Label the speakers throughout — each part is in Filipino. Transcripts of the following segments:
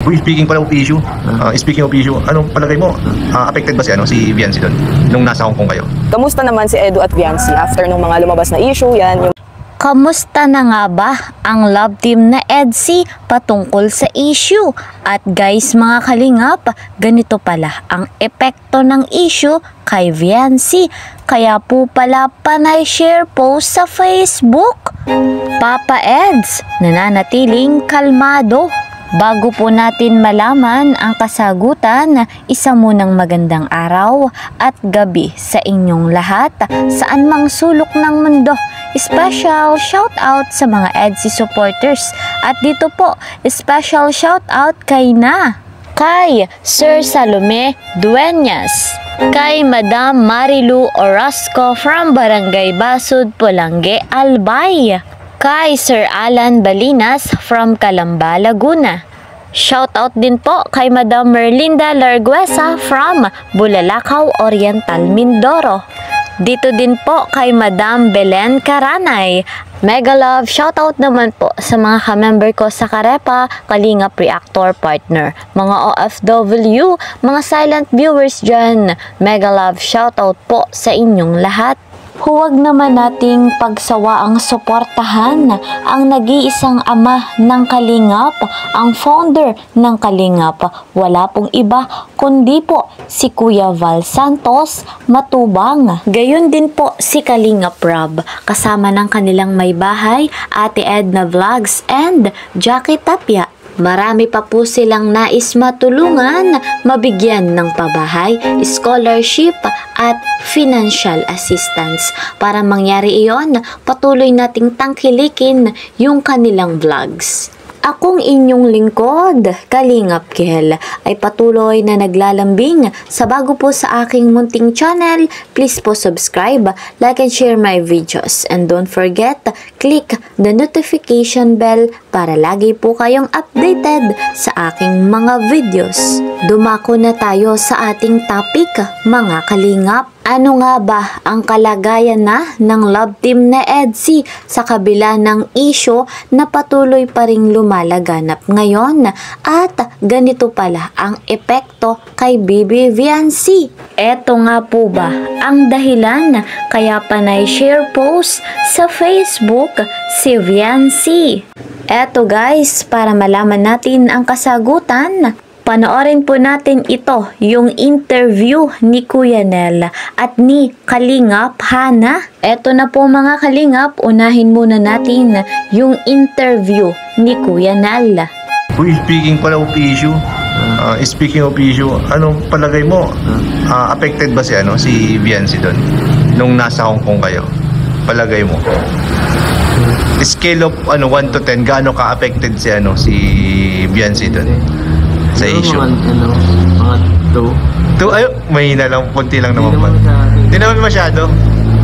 Speaker 1: Uy, speaking of issue, anong palagay mo? Affected ba si Viancy doon nung nasa Hong Kong kayo?
Speaker 2: Kamusta naman si Edu at Viancy after nung mga lumabas na issue yan?
Speaker 3: Kamusta na nga ba ang love team na EDSI patungkol sa issue? At guys mga kalingap, ganito pala ang epekto ng issue kay Viancy. Kaya po pala panay share post sa Facebook. Papa Eds, nananatiling kalmado. Bago po natin malaman ang kasagutan, isa munang magandang araw at gabi sa inyong lahat saan mang sulok ng mundo. Special shoutout sa mga EDSI supporters at dito po, special shoutout kay Sir Salome Dueñas, kay Madam Marilu Orozco from Barangay Basud, Pulange, Albay, kay Sir Alan Balinas from Calamba, Laguna. Shoutout din po kay Madam Merlinda Larguesa from Bulalakaw, Oriental, Mindoro. Dito din po kay Madam Belen Caranay. Mega love shoutout naman po sa mga ka-member ko sa Karepa, Kalingap Reactor Partner, mga OFW, mga silent viewers dyan. Mega love shoutout po sa inyong lahat. Huwag naman nating pagsawaang suportahan ang nag-iisang ama ng Kalingap, ang founder ng Kalingap. Wala pong iba kundi po si Kuya Val Santos Matubang. Gayon din po si Kalingap Rob, kasama ng kanilang may bahay, Ate Edna Vlogs and Jackie Tapia. Marami pa po silang nais matulungan, mabigyan ng pabahay, scholarship at financial assistance. Para mangyari iyon, patuloy nating tangkilikin yung kanilang vlogs. Akong inyong lingkod, Kalingap Kel, ay patuloy na naglalambing sa bago po sa aking munting channel. Please po subscribe, like and share my videos. And don't forget, click the notification bell para lagi po kayong updated sa aking mga videos. Dumako na tayo sa ating topic, mga Kalingap. Ano nga ba ang kalagayan na ng love team na EDSI sa kabila ng issue na patuloy pa ring lumalaganap ngayon? At ganito pala ang epekto kay Bibi Viancy. Eto nga po ba ang dahilan kaya panay share post sa Facebook si Viancy? Eto guys, para malaman natin ang kasagutan, panoorin po natin ito, yung interview ni Kuya Nel at ni Kalingap Hana. Eto na po mga Kalingap, unahin muna natin yung interview ni Kuya Nel.
Speaker 1: Uy, speaking of issue, anong palagay mo? Affected ba si Viancy doon nung nasa Hong Kong kayo? Palagay mo? Scale of 1 to 10, gaano ka-affected si Viancy doon? Sa issue.
Speaker 4: Mga 2.
Speaker 1: Ay, mahina lang, konti lang naman pa. Hindi naman masyado.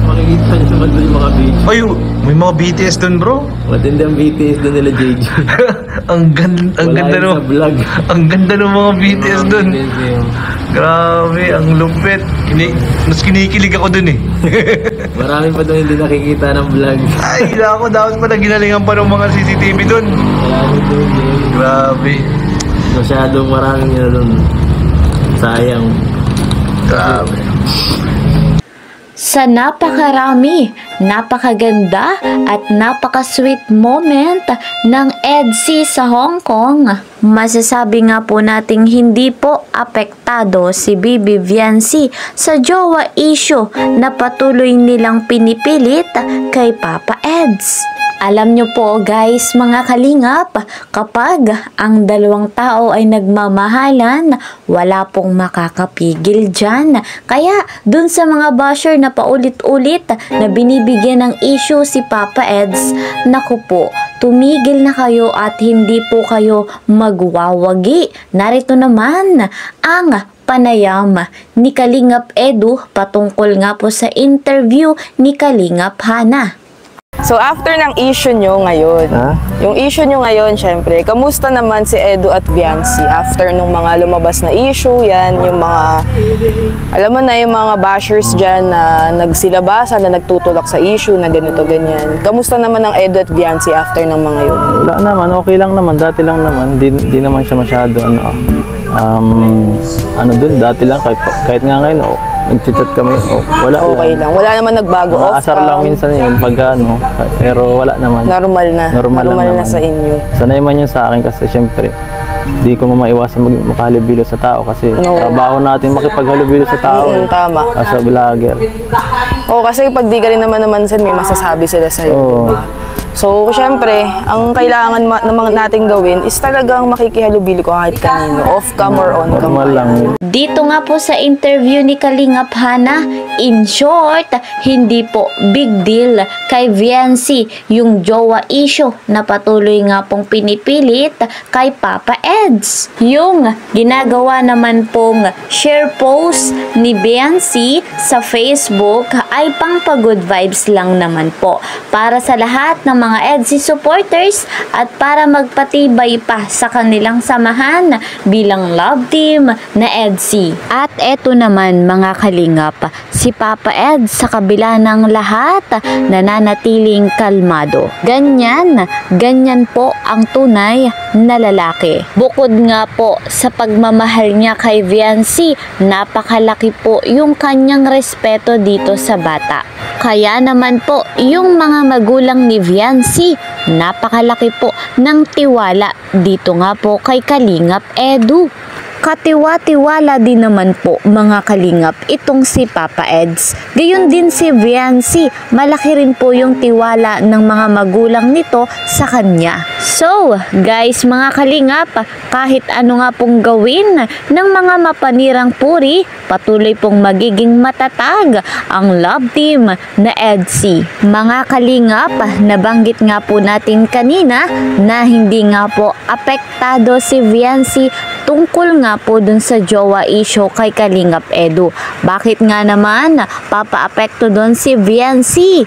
Speaker 4: Makikita niyo naman doon yung mga video.
Speaker 1: Ay, may mga BTS doon bro.
Speaker 4: Matindi ang BTS doon nila JJ.
Speaker 1: ang ganda no. Ang ganda ng mga BTS doon. Grabe, ang lupit. Mas kinikilig ako doon eh.
Speaker 4: Marami pa doon hindi nakikita ng vlog.
Speaker 1: Ay, ako dapat pa ginalingan pa ng mga CCTV doon.
Speaker 4: Marami doon.
Speaker 1: Grabe.
Speaker 4: Masyadong maraming doon. Sayang.
Speaker 1: Grabe.
Speaker 3: Sa napakarami, napakaganda at napaka-sweet moment ng EDSI sa Hong Kong, masasabi nga po nating hindi po apektado si Bibi Viancy sa jowa issue na patuloy nilang pinipilit kay Papa Eds. Alam nyo po guys mga Kalingap, kapag ang dalawang tao ay nagmamahalan, wala pong makakapigil dyan. Kaya dun sa mga basher na paulit-ulit na binibigyan ng issue si Papa Eds, naku po, tumigil na kayo at hindi po kayo magwawagi. Narito naman ang panayam ni Kalingap Edu patungkol nga po sa interview ni Kalingap Hana.
Speaker 2: So after ng issue nyo ngayon,
Speaker 4: Ha?
Speaker 2: yung issue nyo ngayon, syempre, kamusta naman si Edu at Viancy after nung mga lumabas na issue, yan, yung mga, alam mo na yung mga bashers dyan na nagsilabasan, na nagtutulak sa issue, na ganito, ganyan. Kamusta naman ang Edu at Viancy after ng mga yun?
Speaker 5: Wala naman, okay lang naman, dati lang naman, di naman siya masyado dun, dati lang, kahit nga ngayon, nag-chat kami, wala
Speaker 2: Okay lang. Wala naman nagbago.
Speaker 5: Asar lang minsan yun, pag pero wala naman.
Speaker 2: Normal na.
Speaker 5: Normal lang
Speaker 2: na
Speaker 5: naman.
Speaker 2: sa inyo.
Speaker 5: Sanay man yun sa akin kasi syempre, di ko maiwasan makahalubilo sa tao kasi trabaho natin makipaghalubilo sa tao.
Speaker 2: Tama.
Speaker 5: As a vlogger.
Speaker 2: Kasi pag di ka rin naman may masasabi sila sa'yo.
Speaker 5: Oo.
Speaker 2: So, syempre, ang kailangan naman natin gawin is talagang makikihalubilo ko kahit kanino. Off-cam or on-cam.
Speaker 5: Normal lang.
Speaker 3: Dito nga po sa interview ni Kalingap Hana, in short, hindi po big deal kay Viancy yung jowa issue na patuloy nga pong pinipilit kay Papa Eds. Yung ginagawa naman pong share post ni Viancy sa Facebook ay pang pa-good vibes lang naman po para sa lahat ng mga Edsy supporters at para magpatibay pa sa kanilang samahan bilang love team na Edsy. At eto naman mga kalingap, si Papa Eds sa kabila ng lahat nananatiling kalmado. Ganyan po ang tunay na lalaki. Bukod nga po sa pagmamahal niya kay Viancy, napakalaki po yung kanyang respeto dito sa bata. Kaya naman po, yung mga magulang ni Viancy, napakalaki po ng tiwala dito nga po kay Kalingap Edu. Katiwa-tiwala din naman po mga kalingap itong si Papa Eds. Gayon din si Viancy, malaki rin po yung tiwala ng mga magulang nito sa kanya. So guys mga kalingap, kahit ano nga pong gawin ng mga mapanirang puri, patuloy pong magiging matatag ang love team na Edsy. Mga kalingap, nabanggit nga po natin kanina na hindi nga po apektado si Viancy tungkol nga po dun sa jowa issue kay Kalingap Edu. Bakit nga naman papaapekto dun si Viancy?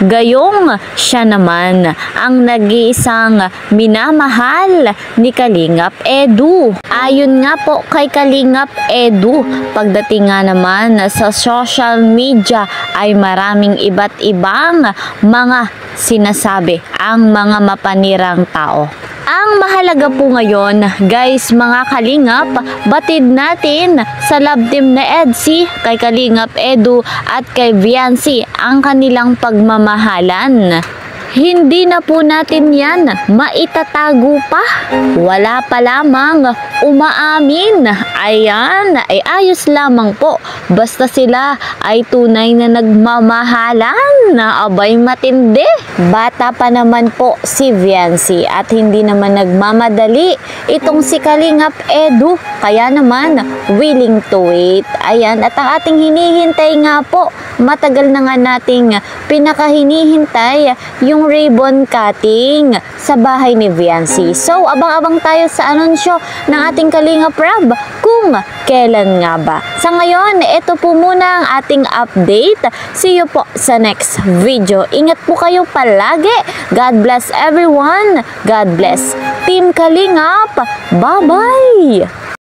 Speaker 3: Gayong siya naman ang nag-iisang minamahal ni Kalingap Edu. Ayon nga po kay Kalingap Edu, pagdating nga naman sa social media ay maraming iba't ibang mga sinasabi ang mga mapanirang tao. Ang mahalaga po ngayon, guys, mga kalingap, batid natin sa love team na Edsy, kay Kalingap Edu at kay Viancy ang kanilang pagmamahalan. Hindi na po natin yan maitatago pa. Wala pa lamang umaamin. Ayan, ay ayos lamang po. Basta sila ay tunay na nagmamahalan na abay matindi. Bata pa naman po si Viancy at hindi naman nagmamadali itong si Kalingap Edu. Kaya naman willing to wait. Ayan, at ang ating hinihintay nga po, matagal na nga nating pinakahinihintay yung ribbon cutting sa bahay ni Viancy. So, abang-abang tayo sa anunsyo ng ating Kalingap Rab kung kailan nga ba. Sa ngayon, ito po muna ang ating update. See you po sa next video. Ingat po kayo palagi. God bless everyone. God bless Team Kalingap. Bye-bye!